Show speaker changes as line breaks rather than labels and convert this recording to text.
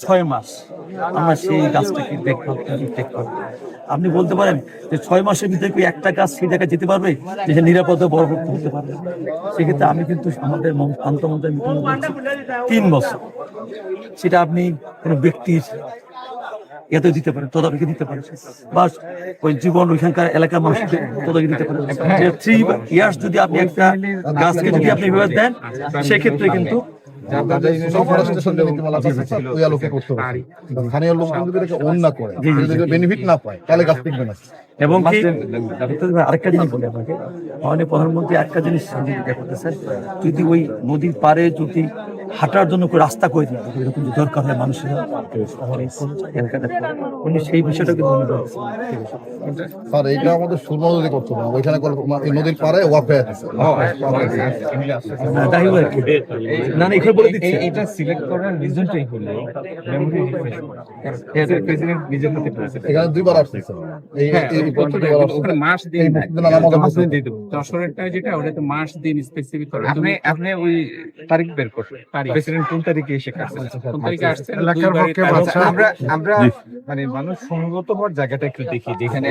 6 মাস আমরা সেই গাছটাকে দেখভাল করি। আপনি বলতে পারেন যে 6 মাসের ভিতরে কি একটা গাছ সেই জায়গায় যেতে পারবে যে নিরাপদে বড় করতে হতে পারবে? সেক্ষেত্রে আমি কিন্তু আমাদের আন্তঃমন্ত্রী 3 বছর, সেটা আপনি কোনো ব্যক্তির এতে দিতে পারেন, তদারকি দিতে পারেন, বা ওই জীবন ওইখানকার এলাকার মানুষকে তদারকি দিতে পারেন। 3 ইয়ার্স যদি আপনি একটা গাছকে যদি আপনি এভাবে দেন, সেক্ষেত্রে কিন্তু
স্থানীয় লোকজন যদি এটাকে own না করে, যদি বেনিফিট না পায়, তাহলে গাছ টিকবে না।
এবং কি আরেকটা জিনিস বলি আপনাকে, মাননীয় প্রধানমন্ত্রী একটা জিনিস করতেছেন, যদি ওই নদীর পাড়ে যদি হাঁটার জন্য কোনো রাস্তা করে দিই, এরকম যদি দরকার হয় মানুষের, উনি সেই বিষয়টা কিন্তু
স্যার এইটা আমাদের সুরমা নদী করতে হবে, ওইখানে এই নদীর পাড়ে ওয়াফে আছে।
না না এখানে বলে দিচ্ছে
এটা সিলেক্ট করার রিজনটাই হলো মেমরি রিফ্রেশ করা। প্রেসিডেন্ট নিজের হাতে করেছে।
এখানে 2 বার আসছে স্যার। এই প্রত্যেক বার
ওখানে মাস দিন
আমাদের
দিয়ে দেবো। যশোরেরটা যেটা ওটাতে মাস দিন স্পেসিফিক করে। আপনি ওই তারিখ বের করুন। প্রেসিডেন্ট কোন তারিখে এসে কাটছেন? কোন তারিখে আসছেন? আমরা মানে মানুষ সঙ্গত হওয়ার জায়গাটা একটু দেখি যেখানে